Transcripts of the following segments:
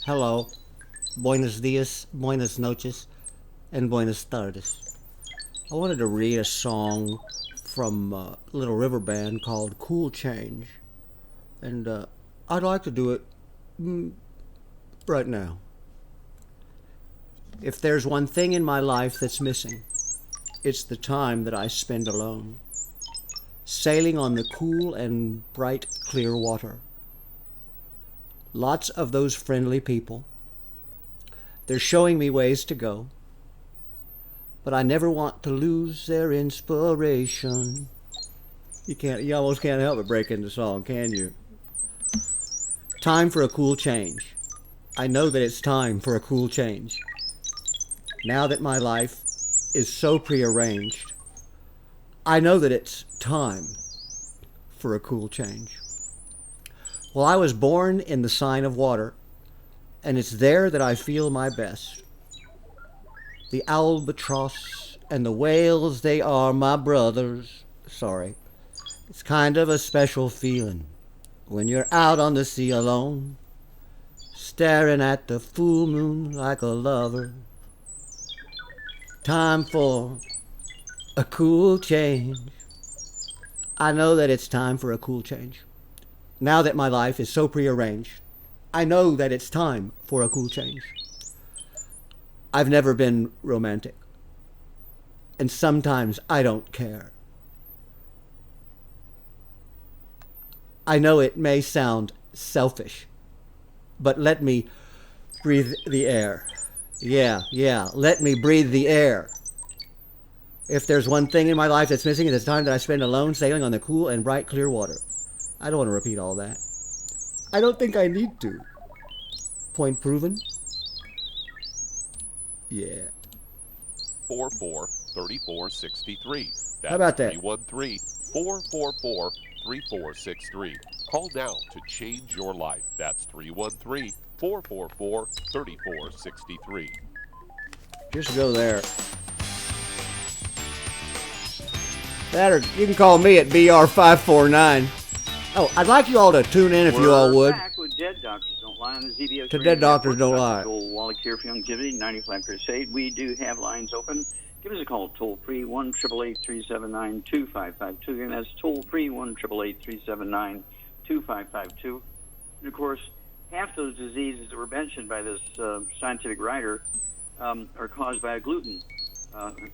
Hello, buenos dias, buenas noches, and buenas tardes. I wanted to read a song from a little river band called Cool Change, and I'd like to do it mm, right now. If there's one thing in my life that's missing, it's the time that I spend alone, sailing on the cool and bright clear water. Lots of those friendly people. They're showing me ways to go, but I never want to lose their inspiration. You almost can't help but break into song, can you? Time for a cool change. I know that it's time for a cool change. Now that my life is so prearranged, I know that it's time for a cool change. Well, I was born in the sign of water, and it's there that I feel my best. The albatross and the whales, they are my brothers. Sorry. It's kind of a special feeling when you're out on the sea alone, staring at the full moon like a lover. Time for a cool change. I know that it's time for a cool change. Now that my life is so prearranged, I know that it's time for a cool change. I've never been romantic, and sometimes I don't care. I know it may sound selfish, but let me breathe the air. Yeah, let me breathe the air. If there's one thing in my life that's missing, it's the time that I spend alone sailing on the cool and bright clear water. I don't want to repeat all that. I don't think I need to. Point proven? Yeah. 443463. How about that? 313-444-3463. Call now to change your life. That's 313-444-3463. Just go there. That, or you can call me at BR549. Oh, I'd like you all to tune in if you all would. Back with Dead Doctors Don't Lie on the ZBS To Radio Dead Doctors Network. Don't Lie. Joel Wallach here for Youngevity, 90 Flat Crusade. We do have lines open. Give us a call, toll free, 1-888-379-2552. Again, that's toll free, 1-888-379-2552. And of course, half those diseases that were mentioned by this scientific writer are caused by a gluten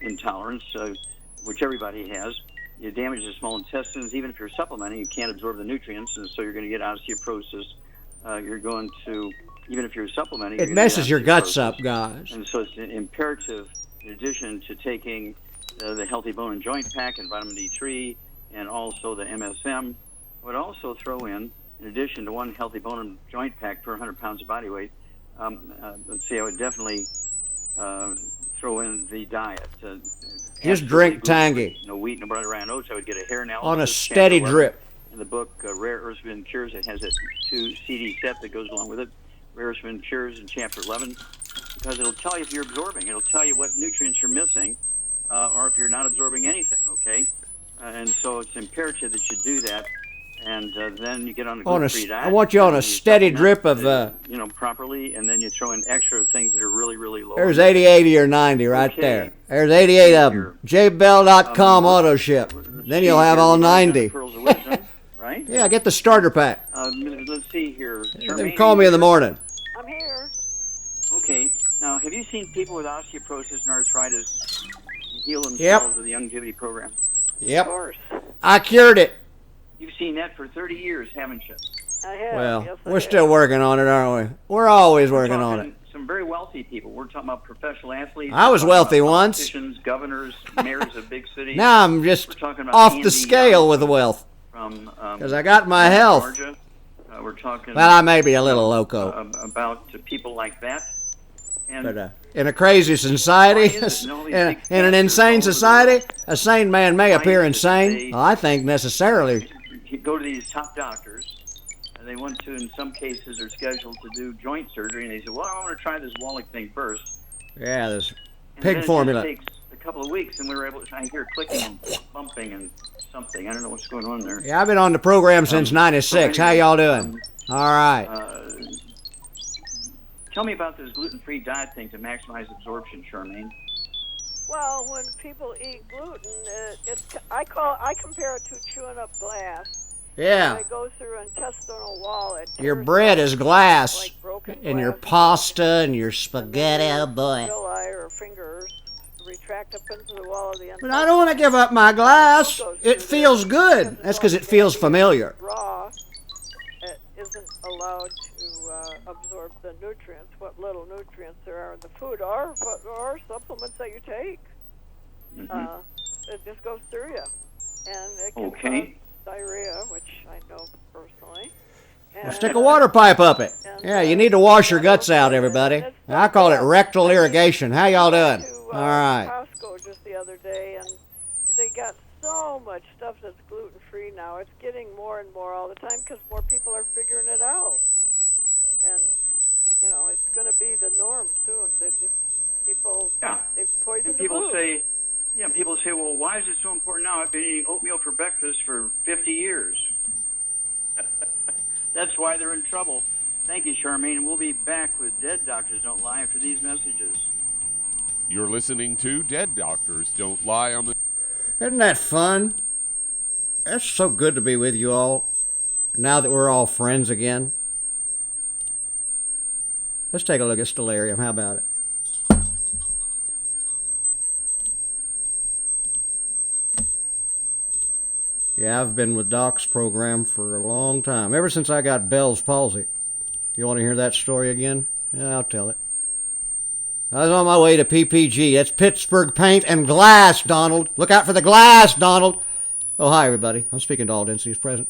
intolerance, which everybody has. You damage the small intestines. Even if you're supplementing, you can't absorb the nutrients, and so you're going to get osteoporosis. You're going to, even if you're supplementing, It messes your guts up, guys. And so it's imperative, in addition to taking the Healthy Bone and Joint Pack and vitamin D3 and also the MSM, I would also throw in addition to one Healthy Bone and Joint Pack per 100 pounds of body weight, I would definitely throw in the diet. Just drink Tangy. No wheat, no butter, rye, oats. I would get a hair analysis. On a steady drip. In the book, Rare Earths Within Cures, it has a 2 CD set that goes along with it. Rare Earths Within Cures in Chapter 11. Because it'll tell you if you're absorbing. It'll tell you what nutrients you're missing or if you're not absorbing anything, okay? And so it's imperative that you do that. And then you get on a gluten-free diet. I want you on a steady drip of... properly, and then you throw in extra things that are really, really low. There's 80, 80, or 90 right there. There's 88 of them. JBell.com auto ship. Then you'll have all 90. Right? Yeah, get the starter pack. Let's see here. Call me in the morning. I'm here. Okay. Now, have you seen people with osteoporosis and arthritis heal themselves with the Youngevity program? Yep. Of course. I cured it. You've seen that for 30 years, haven't you? I have. Well, yes, we're still working on it, aren't we? We're always working on it. Some very wealthy people. We're talking about professional athletes. I was wealthy once. Governors, mayors of big cities. Now I'm just off the scale with the wealth. Because I got my health. Georgia. We're talking. Well, I may be a little loco. About people like that. And but in a crazy society, in an insane society, a sane man may appear insane. Well, I think necessarily. You go to these top doctors, and they want to, in some cases, are scheduled to do joint surgery, and they say, well, I want to try this Wallach thing first. Yeah, this and pig then formula. It takes a couple of weeks, and we were able to hear clicking and bumping and something. I don't know what's going on there. Yeah, I've been on the program since '96. How y'all doing? All right. Tell me about this gluten-free diet thing to maximize absorption, Charmaine. Well, when people eat gluten, I compare it to chewing up glass. Yeah. It goes through an intestinal wall. Your bread is glass, like broken and your glass, pasta and your spaghetti, and boy. villi or fingers retract up into the wall of the But I don't want to give up my glass. It feels good. That's because it feels familiar. Raw, it isn't allowed to absorb the nutrients, what little nutrients there are in the food, or supplements that you take. It just goes through you, and it can cause diarrhea, which I know personally. Well, stick a water pipe up it. Yeah, you need to wash your guts out, everybody. I call it rectal irrigation. How y'all doing? All right. Costco just the other day, and they got so much stuff that's gluten-free now. It's getting more and more all the time because more people are figuring it out. And, you know, it's going to be the norm soon. They've poisoned the food. People say, well, why is it so important now? I've been eating oatmeal for breakfast for 50 years. That's why they're in trouble. Thank you, Charmaine. We'll be back with Dead Doctors Don't Lie after these messages. You're listening to Dead Doctors Don't Lie on the... Isn't that fun? It's so good to be with you all, now that we're all friends again. Let's take a look at Stellarium. How about it? Yeah, I've been with Doc's program for a long time, ever since I got Bell's palsy. You want to hear that story again? Yeah, I'll tell it. I was on my way to PPG. That's Pittsburgh Paint and Glass, Donald. Look out for the glass, Donald. Oh, hi, everybody. I'm speaking to all densities present.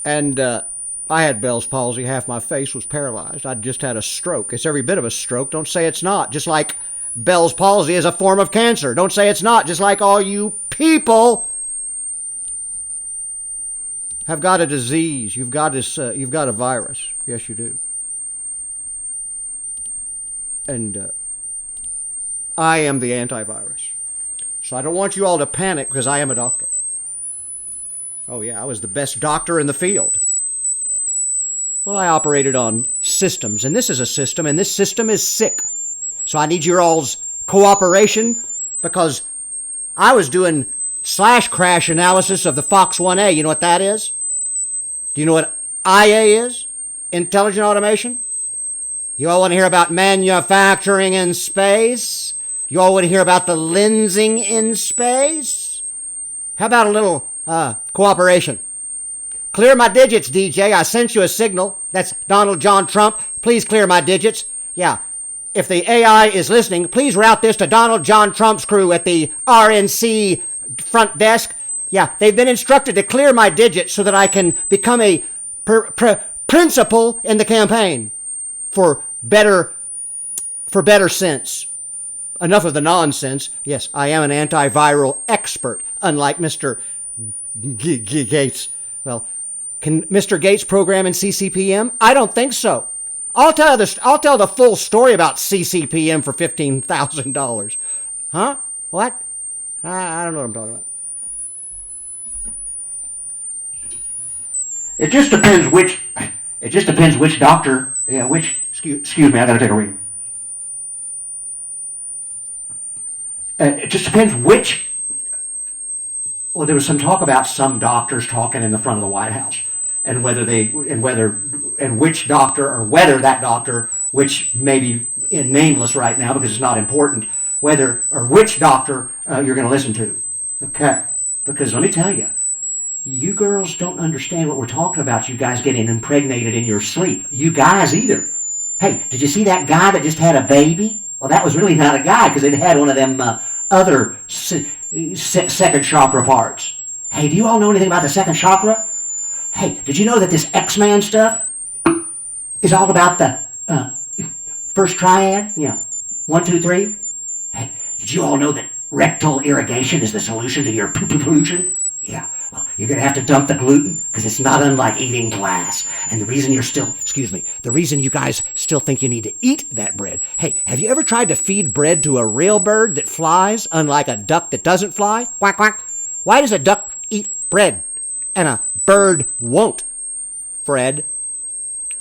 And I had Bell's palsy. Half my face was paralyzed. I'd just had a stroke. It's every bit of a stroke. Don't say it's not. Just like Bell's palsy is a form of cancer. Don't say it's not. Just like all you people have got a disease. You've got a virus. Yes, you do. And I am the antivirus. So I don't want you all to panic because I am a doctor. Oh yeah, I was the best doctor in the field. Well, I operated on systems, and this is a system, and this system is sick. So I need your all's cooperation because I was doing /crash analysis of the Fox 1A. You know what that is? Do you know what IA is? Intelligent automation? You all want to hear about manufacturing in space? You all want to hear about the lensing in space? How about a little cooperation? Clear my digits, DJ. I sent you a signal. That's Donald John Trump. Please clear my digits. Yeah. If the AI is listening, please route this to Donald John Trump's crew at the RNC front desk. Yeah, they've been instructed to clear my digits so that I can become a principal in the campaign for better sense. Enough of the nonsense. Yes, I am an antiviral expert, unlike Mr. Gates. Well, can Mr. Gates program in CCPM? I don't think so. I'll tell the full story about CCPM for $15,000. Huh? What? I don't know what I'm talking about. It just depends which doctor. Yeah, excuse me, I gotta take a read. It just depends which. Well, there was some talk about some doctors talking in the front of the White House, and whether which doctor or whether that doctor, which may be nameless right now because it's not important, whether or which doctor you're going to listen to. Okay, because let me tell you, you girls don't understand what we're talking about. You guys getting impregnated in your sleep. You guys either. Hey, did you see that guy that just had a baby? Well, that was really not a guy because it had one of them other second chakra parts. Hey, do you all know anything about the second chakra? Hey, did you know that this X-Man stuff is all about the first triad? Yeah, 1, 2, 3. Hey, did you all know that rectal irrigation is the solution to your pollution? Yeah. Well, you're going to have to dump the gluten because it's not unlike eating glass. And the reason the reason you guys still think you need to eat that bread. Hey, have you ever tried to feed bread to a real bird that flies, unlike a duck that doesn't fly? Quack, quack. Why does a duck eat bread and a bird won't, Fred?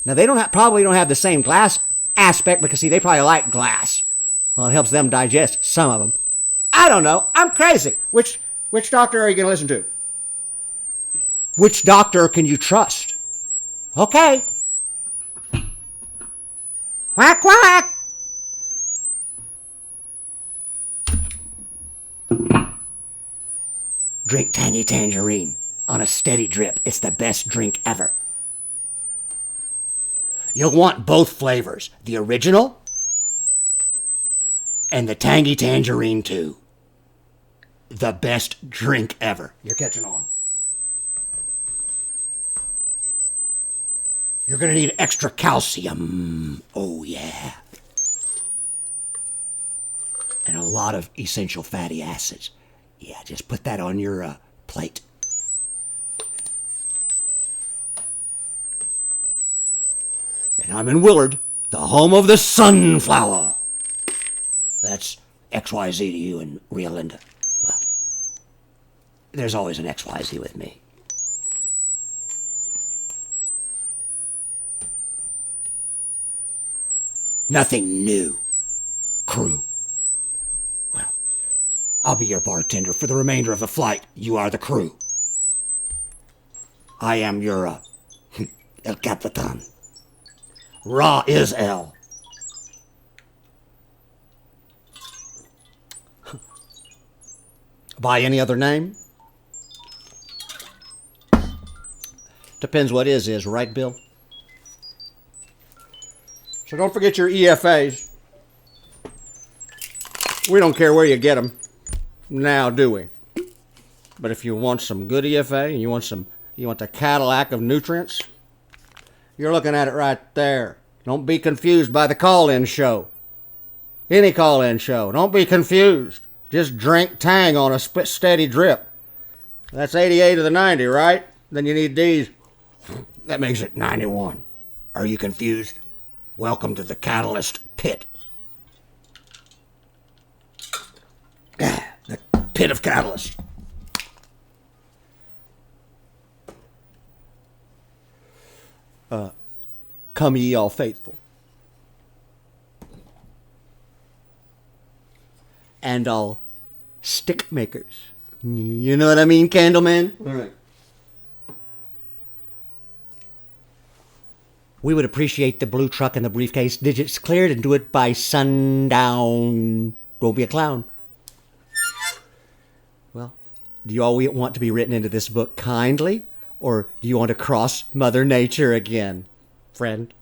Now, they probably don't have the same glass aspect because, see, they probably like glass. Well, it helps them digest, some of them. I don't know. I'm crazy. Which doctor are you going to listen to? Which doctor can you trust? Okay. Quack, quack. Drink tangy tangerine on a steady drip. It's the best drink ever. You'll want both flavors, the original and the tangy tangerine too. The best drink ever. You're catching on. You're going to need extra calcium. Oh, yeah. And a lot of essential fatty acids. Yeah, just put that on your plate. And I'm in Willard, the home of the sunflower. That's XYZ to you and Ria Linda. Well, there's always an XYZ with me. Nothing new, crew. Well, I'll be your bartender for the remainder of the flight. You are the crew. I am your El Capitan. Ra is El. By any other name? Depends what is, right, Bill? So don't forget your EFAs. We don't care where you get them now, do we? But if you want some good EFA and you want the Cadillac of nutrients, you're looking at it right there. Don't be confused by the call-in show. Any call-in show. Don't be confused. Just drink Tang on a steady drip. That's 88 of the 90, right? Then you need these. That makes it 91. Are you confused? Welcome to the Catalyst Pit. The pit of catalyst. Come ye all faithful. And all stick makers. You know what I mean, Candleman? All right. We would appreciate the blue truck and the briefcase digits cleared and do it by sundown. Don't be a clown. Well, do you all want to be written into this book kindly? Or do you want to cross Mother Nature again, friend?